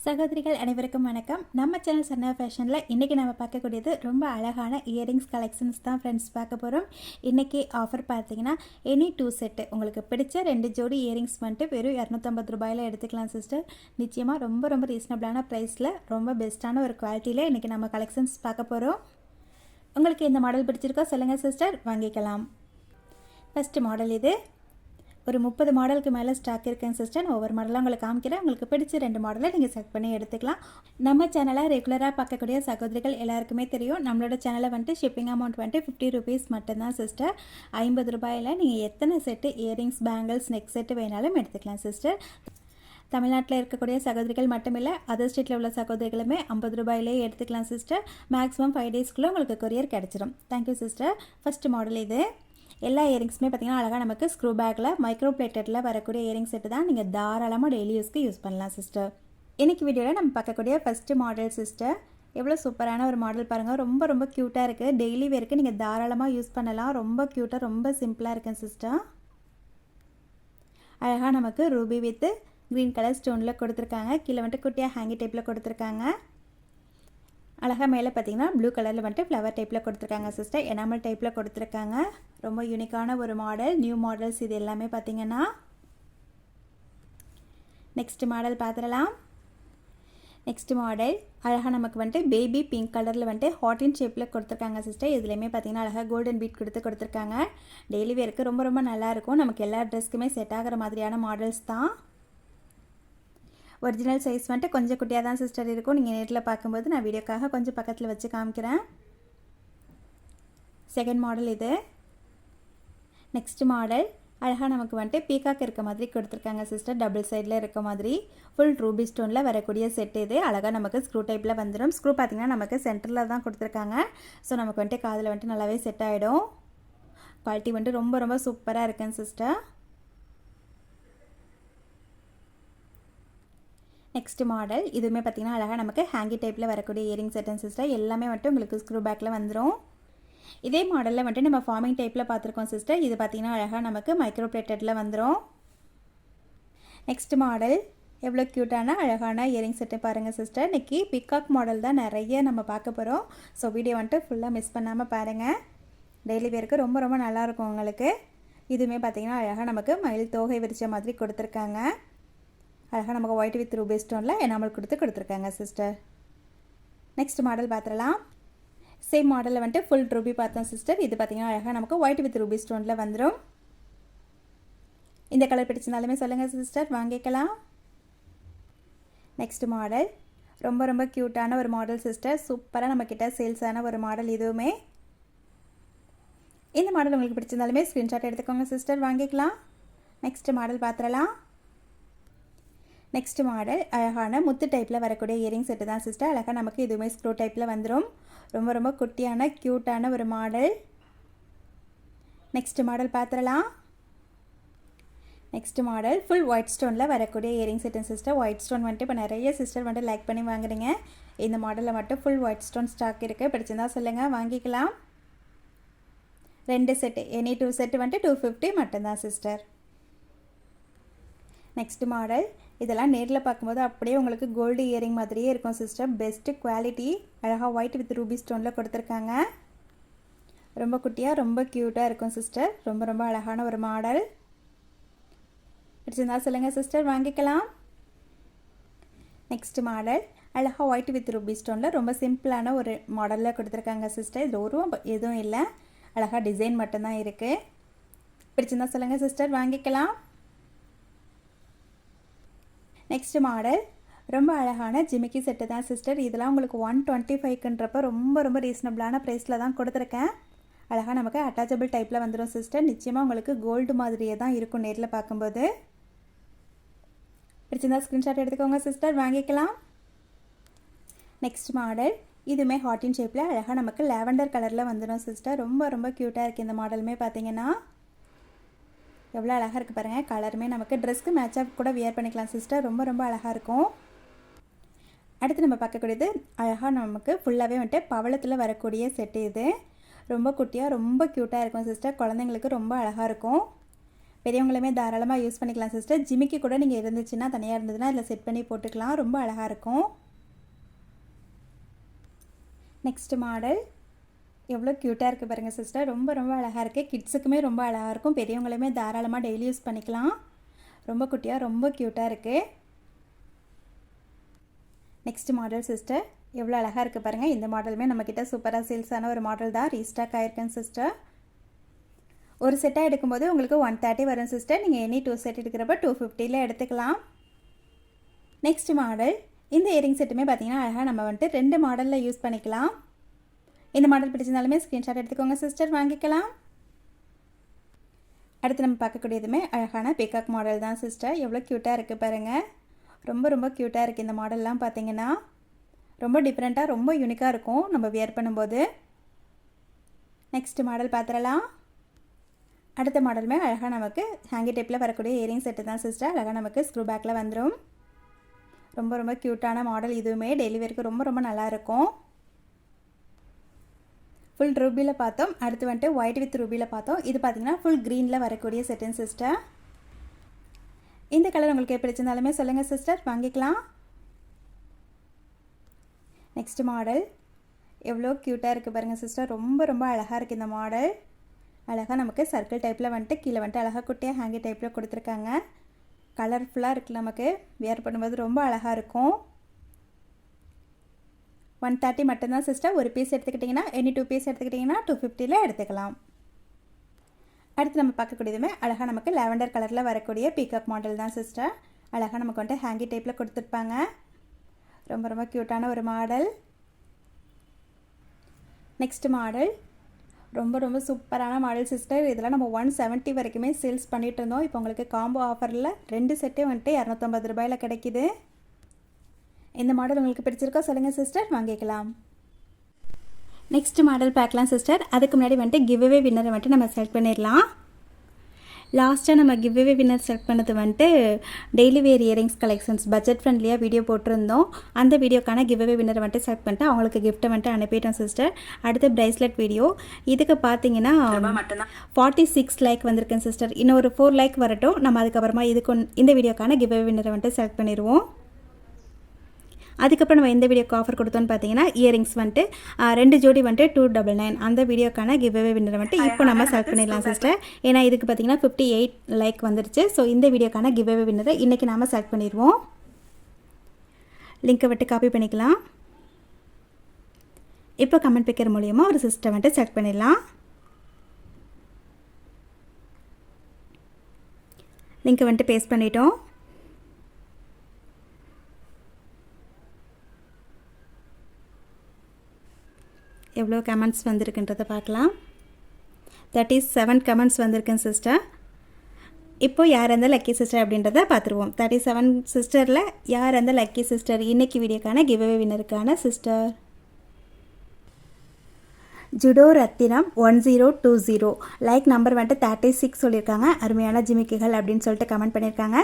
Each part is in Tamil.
சகோதரிகள் அனைவருக்கும் வணக்கம். நம்ம சேனல் சன்னா ஃபேஷனில் இன்றைக்கி நம்ம பார்க்கக்கூடியது ரொம்ப அழகான இயரிங்ஸ் கலெக்ஷன்ஸ் தான் ஃப்ரெண்ட்ஸ் பார்க்க போகிறோம். இன்றைக்கி ஆஃபர் பார்த்தீங்கன்னா எனி 2 செட்டு உங்களுக்கு பிடிச்ச 2 ஜோடி இயரிங்ஸ் வந்துட்டு வெறும் 250 ரூபாயில் எடுத்துக்கலாம் சிஸ்டர். நிச்சயமாக ரொம்ப ரீசனபிளான ப்ரைஸில் ரொம்ப பெஸ்ட்டான ஒரு குவாலிட்டியில் இன்றைக்கி நம்ம கலெக்ஷன்ஸ் பார்க்க போகிறோம். உங்களுக்கு இந்த மாடல் பிடிச்சிருக்கோ சொல்லுங்கள் சிஸ்டர், வாங்கிக்கலாம். ஃபஸ்ட்டு மாடல் இது. ஒரு 30 மாடலுக்கு மேலே ஸ்டாக் இருக்குங்க சிஸ்டர். நான் ஒவ்வொரு மாடலாக உங்களுக்கு காமிக்கிறேன். உங்களுக்கு பிடிச்ச 2 மாடலை நீங்கள் செலக்ட் பண்ணி எடுத்துக்கலாம். நம்ம சேனலை ரெகுலராக பார்க்கக்கூடிய சகோதரிகள் எல்லாருக்குமே தெரியும். நம்மளோட சேனலை வந்துட்டு ஷிப்பிங் அமௌண்ட் வந்துட்டு 50 ருபீஸ் மட்டும்தான் சிஸ்டர். 50 ரூபாயில் நீங்கள் எத்தனை set earrings, bangles, neck set வேணாலும் எடுத்துக்கலாம் சிஸ்டர். தமிழ்நாட்டில் இருக்கக்கூடிய சகோதரிகள் மட்டும் இல்லை, அதர் ஸ்டேட்டில் உள்ள சகோதரிகளுமே 50 ரூபாயிலே எடுத்துக்கலாம் சிஸ்டர். மேக்ஸிமம் 5 டேஸ்க்குள்ளே உங்களுக்கு கொரியர் கிடச்சிரும். Thank you sister. ஃபஸ்ட்டு மாடல் இது. எல்லா இயரிங்ஸுமே பார்த்திங்கன்னா அழகாக நமக்கு ஸ்க்ரூ பேக்கில் மைக்ரோ பிளேட்டடில் வரக்கூடிய இயரிங் செட்டு தான். நீங்கள் தாராளமாக டெய்லி யூஸ்க்கு யூஸ் பண்ணலாம் சிஸ்டர். இன்றைக்கி வீடியோவில் நம்ம பார்க்கக்கூடிய ஃபஸ்ட்டு மாடல் சிஸ்டர். எவ்வளோ சூப்பரான ஒரு மாடல் பாருங்கள். ரொம்ப க்யூட்டாக இருக்குது. டெய்லி வேருக்கு நீங்கள் தாராளமாக யூஸ் பண்ணலாம். ரொம்ப க்யூட்டாக, ரொம்ப சிம்பிளாக இருக்குங்க சிஸ்டர். அழகாக நமக்கு ரூபி வித்து க்ரீன் கலர் ஸ்டோனில் கொடுத்துருக்காங்க. கீழே வந்துட்டு குட்டியாக ஹேங்கி டைப்பில் கொடுத்துருக்காங்க. அழகாக மேலே பார்த்தீங்கன்னா ப்ளூ கலரில் வந்துட்டு ஃப்ளவர் டைப்பில் கொடுத்துருக்காங்க சிஸ்டர். எனாமல் டைப்பில் கொடுத்துருக்காங்க. ரொம்ப யூனிக்கான ஒரு மாடல். நியூ மாடல்ஸ் இது எல்லாமே பார்த்தீங்கன்னா. நெக்ஸ்ட் மாடல் பார்த்துடலாம். நெக்ஸ்ட் மாடல் அழகாக நமக்கு வந்துட்டு பேபி பிங்க் கலரில் வந்துட்டு ஹாட்டின் ஷேப்பில் கொடுத்துருக்காங்க சிஸ்டர். இதுலேயுமே பார்த்தீங்கன்னா அழகாக கோல்டன் பீட் கொடுத்துருக்காங்க. டெய்லி வேருக்கு ரொம்ப நல்லாயிருக்கும். நமக்கு எல்லா ட்ரெஸ்க்குமே செட் ஆகிற மாதிரியான மாடல்ஸ் தான். ஒரிஜினல் சைஸ் வந்துட்டு கொஞ்சம் குட்டியாக தான் சிஸ்டர் இருக்கும். நீங்கள் நேரில் பார்க்கும்போது நான் வீடியோக்காக கொஞ்சம் பக்கத்தில் வச்சு காமிக்கிறேன். செகண்ட் மாடல் இது. நெக்ஸ்ட் மாடல் அழகாக நமக்கு வந்துட்டு பீகாக் இருக்க மாதிரி கொடுத்துருக்காங்க சிஸ்டர். டபுள் சைடில் இருக்க மாதிரி ஃபுல் ரூபி ஸ்டோனில் வரக்கூடிய செட் இது. அழகாக நமக்கு ஸ்க்ரூ டைப்பில் வந்துடும். ஸ்க்ரூ பார்த்திங்கன்னா நமக்கு சென்டரில் தான் கொடுத்துருக்காங்க. ஸோ நமக்கு வந்துட்டு காதில் வந்துட்டு நல்லாவே செட் ஆகிடும். குவாலிட்டி வந்துட்டு ரொம்ப சூப்பராக இருக்குங்க சிஸ்டர். நெக்ஸ்ட் மாடல் இதுவுமே பார்த்திங்கன்னா அழகாக நமக்கு ஹேங்கி டைப்பில் வரக்கூடிய இயரிங் செட்டன் சிஸ்டர். எல்லாமே வந்துட்டு உங்களுக்கு ஸ்க்ரூ பேக்கில் வந்துடும். இதே மாடலில் வந்துட்டு நம்ம ஃபார்மிங் டைப்பில் பார்த்துருக்கோம் சிஸ்டர். இது பார்த்திங்கன்னா அழகாக நமக்கு மைக்ரோ பிளேட்டடில் வந்துடும். நெக்ஸ்ட் மாடல் எவ்வளோ க்யூட்டான அழகான இயரிங் செட்டு பாருங்கள் சிஸ்டர். இன்றைக்கி பிகாக் மாடல் தான் நிறைய நம்ம பார்க்க போகிறோம். ஸோ வீடியோ வந்துட்டு ஃபுல்லாக மிஸ் பண்ணாமல் பாருங்கள். டெய்லி வேருக்கு ரொம்ப நல்லாயிருக்கும் உங்களுக்கு. இதுவுமே பார்த்திங்கன்னா அழகாக நமக்கு மயில் தோகை விரிச்ச மாதிரி கொடுத்துருக்காங்க. அழகாக நமக்கு ஒயிட் வித் ரூபி ஸ்டோனில் எனாமல் கொடுத்துருக்காங்க சிஸ்டர். நெக்ஸ்ட் மாடல் பார்த்துடலாம். சேம் மாடலில் வந்துட்டு ஃபுல் ரூபி பார்த்தோம் சிஸ்டர். இது பார்த்திங்கன்னா அழகாக நமக்கு ஒயிட் வித் ரூபி ஸ்டோனில் வந்துடும். இந்த கலர் பிடிச்சிருந்தாலுமே சொல்லுங்கள் சிஸ்டர், வாங்கிக்கலாம். நெக்ஸ்ட் மாடல் ரொம்ப க்யூட்டான ஒரு மாடல் சிஸ்டர். சூப்பராக நம்மக்கிட்ட சேல்ஸான ஒரு மாடல். இதுவுமே இந்த மாடல் உங்களுக்கு பிடிச்சிருந்தாலுமே ஸ்க்ரீன்ஷாட் எடுத்துக்கோங்க சிஸ்டர், வாங்கிக்கலாம். நெக்ஸ்ட் மாடல் பார்த்துடலாம். நெக்ஸ்ட் மாடல் அழகான முத்து டைப்பில் வரக்கூடிய இயரிங் செட்டு தான் சிஸ்டர். அழகாக நமக்கு இதுவுமே ஸ்க்ரூ டைப்பில் வந்துடும். ரொம்ப குட்டியான க்யூட்டான ஒரு மாடல். நெக்ஸ்ட் மாடல் பார்த்துடலாம். நெக்ஸ்ட் மாடல் ஃபுல் ஒயிட் ஸ்டோனில் வரக்கூடிய earring set sister. White stone வந்துட்டு இப்போ நிறைய சிஸ்டர் வந்துட்டு லைக் பண்ணி வாங்குறீங்க. இந்த மாடலில் மட்டும் ஃபுல் ஒயிட் ஸ்டோன் ஸ்டாக் இருக்குது. பிடிச்சிருந்தா சொல்லுங்கள், வாங்கிக்கலாம். 2 செட்டு எனி 2 செட்டு வந்துட்டு 250 மட்டும்தான் சிஸ்டர். நெக்ஸ்ட் மாடல் இதெல்லாம் நேரில் பார்க்கும்போது அப்படியே உங்களுக்கு கோல்டு இயரிங் மாதிரியே இருக்கும் சிஸ்டர். Best quality. அழகாக ஒயிட் வித் ரூபி ஸ்டோனில் கொடுத்துருக்காங்க. ரொம்ப குட்டியாக ரொம்ப க்யூட்டாக இருக்கும் சிஸ்டர். ரொம்ப அழகான ஒரு மாடல். பிடிச்சிருந்தா சொல்லுங்கள் சிஸ்டர், வாங்கிக்கலாம். நெக்ஸ்ட் மாடல் அழகாக ஒயிட் வித் ரூபி ஸ்டோனில் ரொம்ப சிம்பிளான ஒரு மாடலில் கொடுத்துருக்காங்க சிஸ்டர். இது எதுவும் இல்லை, அழகாக டிசைன் மட்டும்தான் இருக்குது. பிடிச்சிருந்தா சொல்லுங்கள் சிஸ்டர், வாங்கிக்கலாம். நெக்ஸ்ட் மாடல் ரொம்ப அழகான ஜிமிக்கி செட்டு தான் சிஸ்டர். இதெல்லாம் உங்களுக்கு 125ன்றப்ப ரொம்ப ரீசனபிளான ப்ரைஸில் தான் கொடுத்துருக்கேன். அழகாக நமக்கு அட்டாச்சபிள் டைப்பில் வந்துடும் சிஸ்டர். நிச்சயமாக உங்களுக்கு கோல்டு மாதிரியே தான் இருக்கும் நேரில் பார்க்கும்போது. பிடிச்சிருந்தா ஸ்க்ரீன்ஷாட் எடுத்துக்கோங்க சிஸ்டர், வாங்கிக்கலாம். நெக்ஸ்ட் மாடல் இதுவுமே ஹாட்டின் ஷேப்பில் அழகாக நமக்கு லாவெண்டர் கலரில் வந்துடும் சிஸ்டர். ரொம்ப க்யூட்டாக இருக்குது இந்த மாடலுமே பார்த்தீங்கன்னா. எவ்வளோ அழகாக இருக்குது பாருங்கள். கலருமே நமக்கு ட்ரெஸ்க்கு மேட்சாக கூட வியர் பண்ணிக்கலாம் சிஸ்டர். ரொம்ப அழகாக இருக்கும். அடுத்து நம்ம பார்க்கக்கூடியது அழகாக நமக்கு ஃபுல்லாகவே வந்துட்டு பவளத்தில் வரக்கூடிய செட்டு. இது ரொம்ப குட்டியாக ரொம்ப க்யூட்டாக இருக்கும் சிஸ்டர். குழந்தைங்களுக்கு ரொம்ப அழகாக இருக்கும். பெரியவங்களுமே தாராளமாக யூஸ் பண்ணிக்கலாம் சிஸ்டர். ஜிமிக்கி கூட நீங்கள் இருந்துச்சுன்னா தனியாக இருந்ததுன்னா இதில் செட் பண்ணி போட்டுக்கலாம். ரொம்ப அழகாக இருக்கும். நெக்ஸ்ட் மாடல் எவ்வளோ க்யூட்டாக இருக்குது பாருங்கள் சிஸ்டர். ரொம்ப ரொம்ப அழகாக இருக்குது. கிட்ஸுக்குமே ரொம்ப அழகாக இருக்கும். பெரியவங்களுமே தாராளமாக டெய்லி யூஸ் பண்ணிக்கலாம். ரொம்ப குட்டியாக ரொம்ப க்யூட்டாக இருக்குது. நெக்ஸ்ட் மாடல் சிஸ்டர் எவ்வளோ அழகாக இருக்குது பாருங்கள். இந்த மாடலுமே நம்மக்கிட்ட சூப்பராக சேல்ஸான ஒரு மாடல் தான். ரீஸ்டாக் ஆகிருக்கேன் சிஸ்டர். ஒரு செட்டாக எடுக்கும்போது உங்களுக்கு 130 வரும் சிஸ்டர். நீங்கள் எனி 2 செட் எடுக்கிறப்ப 250 எடுத்துக்கலாம். நெக்ஸ்ட் மாடல் இந்த இயரிங் செட்டுமே பார்த்திங்கன்னா அழகாக நம்ம வந்துட்டு 2 மாடலில் யூஸ் பண்ணிக்கலாம். இந்த மாடல் பிடிச்சிருந்தாலுமே ஸ்க்ரீன்ஷாட் எடுத்துக்கோங்க சிஸ்டர், வாங்கிக்கலாம். அடுத்து நம்ம பார்க்கக்கூடியதுமே அழகான பீகாக் மாடல் தான் சிஸ்டர். எவ்வளோ க்யூட்டாக இருக்குது பாருங்கள். ரொம்ப ரொம்ப க்யூட்டாக இருக்குது. இந்த மாடல்லாம் பார்த்திங்கன்னா ரொம்ப டிஃப்ரெண்ட்டாக ரொம்ப யூனிக்காக இருக்கும் நம்ம வியர் பண்ணும்போது. நெக்ஸ்ட் மாடல் பார்த்துடலாம். அடுத்த மாடலுமே அழகாக நமக்கு ஹேங்கி டைப்பில் வரக்கூடிய இயரிங் செட்டு தான் சிஸ்டர். அழகாக நமக்கு ஸ்க்ரூ பேக்கில் வந்துடும். ரொம்ப ரொம்ப க்யூட்டான மாடல். இதுவுமே டெய்லி வேருக்கு ரொம்ப ரொம்ப நல்லாயிருக்கும். ஃபுல் ரூபியில் பார்த்தோம். அடுத்து வந்துட்டு ஒயிட் வித் ரூபியில் பார்த்தோம். இது பார்த்திங்கன்னா ஃபுல் க்ரீனில் வரக்கூடிய செட்டுன்னு சிஸ்டர். இந்த கலர் உங்களுக்கு பிடிச்சிருந்தாலுமே சொல்லுங்கள் சிஸ்டர், வாங்கிக்கலாம். நெக்ஸ்ட் மாடல் எவ்வளோ க்யூட்டாக இருக்குது பாருங்கள் சிஸ்டர். ரொம்ப ரொம்ப அழகாக இருக்குது இந்த மாடல். அழகாக நமக்கு சர்க்கிள் டைப்பில் வந்துட்டு கீழே வந்துட்டு அழகாக குட்டியாக ஹேங்கி டைப்பில் கொடுத்துருக்காங்க. கலர்ஃபுல்லாக இருக்குது. நமக்கு வியர் பண்ணும்போது ரொம்ப அழகாக இருக்கும். 130 மட்டும்தான் சிஸ்டர். ஒரு பீஸ் எடுத்துக்கிட்டிங்கன்னா எனி 2 பீஸ் எடுத்துக்கிட்டிங்கன்னா 250 எடுத்துக்கலாம். அடுத்து நம்ம பார்க்கக்கூடியதுமே அழகாக நமக்கு லாவெண்டர் கலரில் வரக்கூடிய பீகாக் மாடல் தான் சிஸ்டர். அழகாக நமக்கு வந்துட்டு ஹேங்கி டைப்பில் கொடுத்துருப்பாங்க. ரொம்ப ரொம்ப க்யூட்டான ஒரு மாடல். நெக்ஸ்ட் மாடல் ரொம்ப ரொம்ப சூப்பரான மாடல் சிஸ்டர். இதெல்லாம் நம்ம 170 வரைக்குமே சேல்ஸ் பண்ணிகிட்டு இருந்தோம். இப்போ உங்களுக்கு காம்போ ஆஃபரில் 2 செட்டே வந்துட்டு 250 ரூபாயில் கிடைக்கிது. இந்த மாடல் உங்களுக்கு பிடிச்சிருக்கோ சொல்லுங்கள் சிஸ்டர், வாங்கிக்கலாம். நெக்ஸ்ட் மாடல் பார்க்கலாம் சிஸ்டர். அதுக்கு முன்னாடி வந்துட்டு கிவ்அவே வின்னரை வந்துட்டு நம்ம செலக்ட் பண்ணிடலாம். லாஸ்ட்டாக நம்ம கிவ்அவே வின்னர் செலக்ட் பண்ணது வந்துட்டு டெய்லி வேர் இயரிங்ஸ் கலெக்ஷன்ஸ் பட்ஜெட் ஃப்ரெண்ட்லியாக வீடியோ போட்டிருந்தோம். அந்த வீடியோக்கான கிவ்அவே வின்னர் வந்துட்டு செலக்ட் பண்ணிட்டு அவங்களுக்கு கிஃப்ட்டை வந்துட்டு அனுப்பிட்டோம் சிஸ்டர். அடுத்து ப்ரைஸ்லெட் வீடியோ. இதுக்கு பார்த்தீங்கன்னா 46 லைக் வந்திருக்கேன் சிஸ்டர். இன்னும் ஒரு 4 லைக் வரட்டும். நம்ம அதுக்கப்புறமா இந்த வீடியோக்கான கிவ்அவே வின்னரை வந்துட்டு செலக்ட் பண்ணிடுவோம். அதுக்கப்புறம் நம்ம எந்த வீடியோக்கு ஆஃபர் கொடுத்தோன்னு பார்த்தீங்கன்னா இயரிங்ஸ் வந்துட்டு 2 ஜோடி வந்துட்டு 299. அந்த வீடியோக்கான கிவ்அவே வின்னர் வந்துட்டு இப்போ நம்ம செலக்ட் பண்ணிடலாம் சிஸ்டர். ஏன்னா இதுக்கு பார்த்தீங்கன்னா 58 லைக் வந்துருச்சு. ஸோ இந்த வீடியோக்கான கிவ்அவே வின்னரை இன்றைக்கி நாம் செலக்ட் பண்ணிடுவோம். லிங்க்கை விட்டு காப்பி பண்ணிக்கலாம். இப்போ கமெண்ட் பிக்கர் மூலியமாக ஒரு சிஸ்டர் வந்துட்டு செலக்ட் பண்ணிடலாம். லிங்க்கை வந்துட்டு பேஸ்ட் பண்ணிட்டோம். எவ்வளோ கமெண்ட்ஸ் வந்திருக்குன்றதை பார்க்கலாம். 37 கமெண்ட்ஸ் வந்திருக்குங்க சிஸ்டர். இப்போ யார் அந்த லக்கி சிஸ்டர் அப்படின்றத பார்த்துருவோம். 37 சிஸ்டரில் யார் அந்த லக்கி சிஸ்டர்? இன்றைக்கி வீடியோக்கான கிவ்அவே வின்னருக்கான சிஸ்டர் ஜுடோ ரத்தினம் 1020 லைக் நம்பர் வந்துட்டு 36 சொல்லியிருக்காங்க. அருமையான ஜிமிக்கிகள் அப்படின்னு சொல்லிட்டு கமெண்ட் பண்ணியிருக்காங்க.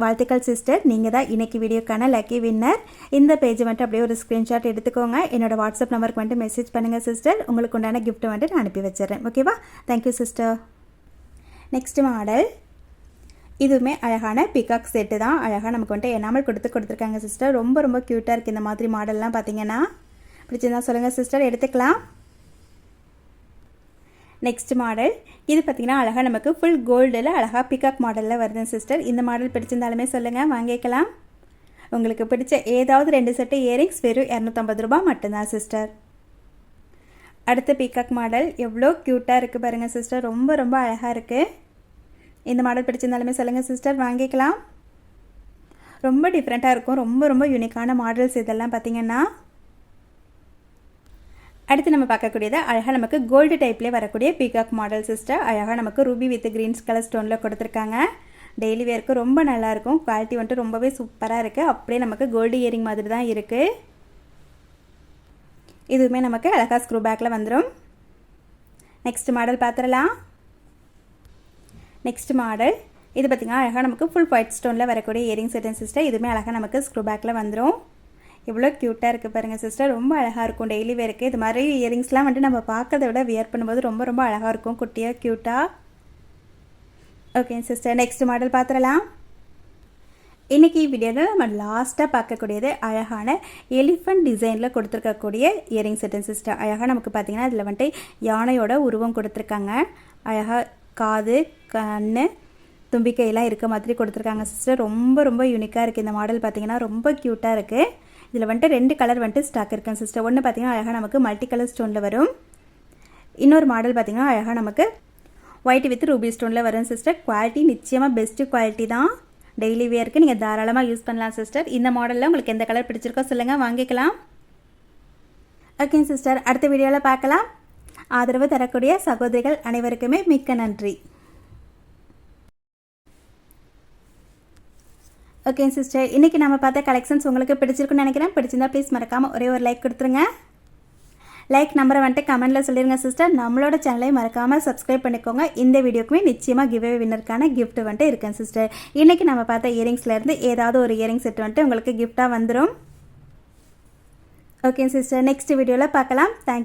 வாழ்த்துக்கள் சிஸ்டர், நீங்கள் தான் இன்றைக்கி வீடியோக்கான லக்கி வின்னர். இந்த பேஜ் வந்துட்டு அப்படியே ஒரு ஸ்க்ரீன்ஷாட் எடுத்துக்கோங்க. என்னோடய வாட்ஸ்அப் நம்பருக்கு வந்துட்டு மெசேஜ் பண்ணுங்கள் சிஸ்டர். உங்களுக்கு உண்டான கிஃப்ட்டை வந்துட்டு நான் அனுப்பி வச்சிடறேன். ஓகேவா? Thank you sister. நெக்ஸ்ட் மாடல் இதுவுமே அழகான பீகாக் செட்டு தான். அழகாக நமக்கு வந்துட்டு எனாமல் கொடுத்துருக்காங்க சிஸ்டர். ரொம்ப ரொம்ப க்யூட்டாக இருக்குது இந்த மாதிரி மாடல்லாம். பார்த்தீங்கன்னா பிடிச்சிருந்தா சொல்லுங்கள் சிஸ்டர், எடுத்துக்கலாம். நெக்ஸ்ட் மாடல் இது பார்த்திங்கன்னா அழகாக நமக்கு ஃபுல் கோல்டில் அழகாக பிகாக் மாடலில் வருது சிஸ்டர். இந்த மாடல் பிடிச்சிருந்தாலுமே சொல்லுங்கள், வாங்கிக்கலாம். உங்களுக்கு பிடிச்ச ஏதாவது 2 செட்டு இயரிங்ஸ் வெறும் 250 ரூபா மட்டும்தான் சிஸ்டர். அடுத்த பிகாக் மாடல் எவ்வளோ க்யூட்டாக இருக்குது பாருங்கள் சிஸ்டர். ரொம்ப ரொம்ப அழகாக இருக்குது. இந்த மாடல் பிடிச்சிருந்தாலுமே சொல்லுங்கள் சிஸ்டர், வாங்கிக்கலாம். ரொம்ப டிஃப்ரெண்ட்டாக இருக்கும். ரொம்ப ரொம்ப யூனிக்கான மாடல்ஸ் இதெல்லாம் பார்த்திங்கன்னா. அடுத்து நம்ம பார்க்கக்கூடியது அழகாக நமக்கு கோல்டு டைப்லேயே வரக்கூடிய பீகாக் மாடல் சிஸ்டர். அழகாக நமக்கு ரூபி வித் கிரீன்ஸ் கலர் ஸ்டோனில் கொடுத்துருக்காங்க. டெய்லி வேருக்கு ரொம்ப நல்லாயிருக்கும். குவாலிட்டி வந்துட்டு ரொம்பவே சூப்பராக இருக்குது. அப்படியே நமக்கு கோல்டு இயரிங் மாதிரி தான் இருக்குது. இதுவுமே நமக்கு அழகாக ஸ்க்ரூ பேக்கில் வந்துடும். நெக்ஸ்ட் மாடல் பார்த்துடலாம். நெக்ஸ்ட் மாடல் இது பார்த்திங்கன்னா அழகாக நமக்கு ஃபுல் ஒயிட் ஸ்டோனில் வரக்கூடிய இயரிங் செட்டன் சிஸ்டர். இதுவுமே அழகாக நமக்கு ஸ்க்ரூ பேக்கில் வந்துடும். எவ்வளோ க்யூட்டாக இருக்குது பாருங்கள் சிஸ்டர். ரொம்ப அழகாக இருக்கும் டெய்லி வேருக்கு. இது மாதிரி இயரிங்ஸ்லாம் வந்துட்டு நம்ம பார்க்கறத விட வியர் பண்ணும்போது ரொம்ப ரொம்ப அழகாக இருக்கும். குட்டியாக க்யூட்டாக ஓகே சிஸ்டர், நெக்ஸ்ட் மாடல் பார்த்துடலாம். இன்றைக்கி வீடியோவில் நம்ம லாஸ்ட்டாக பார்க்கக்கூடியது அழகான எலிஃபண்ட் டிசைனில் கொடுத்துருக்கக்கூடிய இயரிங் செட்டன் சிஸ்டர். அழகாக நமக்கு பார்த்திங்கன்னா இதில் வந்துட்டு யானையோட உருவம் கொடுத்துருக்காங்க. அழகாக காது, கண், தும்பிக்கையெல்லாம் இருக்க மாதிரி கொடுத்துருக்காங்க சிஸ்டர். ரொம்ப ரொம்ப யூனிக்காக இருக்குது இந்த மாடல். பார்த்திங்கன்னா ரொம்ப க்யூட்டாக இருக்குது. இதில் வந்துட்டு 2 கலர் வந்துட்டு ஸ்டாக் இருக்குங்க சிஸ்டர். ஒன்று பார்த்திங்கன்னா அழகாக நமக்கு மல்டி கலர் ஸ்டோனில் வரும். இன்னொரு மாடல் பார்த்திங்கன்னா அழகாக நமக்கு ஒயிட் வித் ரூபி ஸ்டோனில் வரும் சிஸ்டர். குவாலிட்டி நிச்சயமாக பெஸ்ட்டு குவாலிட்டி தான். டெய்லி வேருக்கு நீங்கள் தாராளமாக யூஸ் பண்ணலாம் சிஸ்டர். இந்த மாடலில் உங்களுக்கு எந்த கலர் பிடிச்சிருக்கோ சொல்லுங்கள், வாங்கிக்கலாம். ஓகே சிஸ்டர், அடுத்த வீடியோவில் பார்க்கலாம். ஆதரவு தரக்கூடிய சகோதரிகள் அனைவருக்குமே மிக்க நன்றி. ஓகே சிஸ்டர், இன்றைக்கி நம்ம பார்த்த கலெக்ஷன்ஸ் உங்களுக்கு பிடிச்சிருக்குன்னு நினைக்கிறேன். பிடிச்சிருந்தா ப்ளீஸ் மறக்காமல் ஒரே ஒரு லைக் கொடுத்துருங்க. லைக் நம்பரை வந்துட்டு கமெண்ட்டில் சொல்லிடுங்க சிஸ்டர். நம்மளோட சேனலையும் மறக்காமல் சப்ஸ்கிரைப் பண்ணிக்கோங்க. இந்த வீடியோக்குமே நிச்சயமாக கிவ்வே வின்னருக்கான கிஃப்ட் வந்துட்டு இருக்கேன் சிஸ்டர். இன்றைக்கி நம்ம பார்த்த இயரிங்ஸ்லேருந்து ஏதாவது ஒரு இயரிங் செட் வந்துட்டு உங்களுக்கு கிஃப்டாக வந்துடும். ஓகே சிஸ்டர், நெக்ஸ்ட் வீடியோவில் பார்க்கலாம். தேங்க்யூ.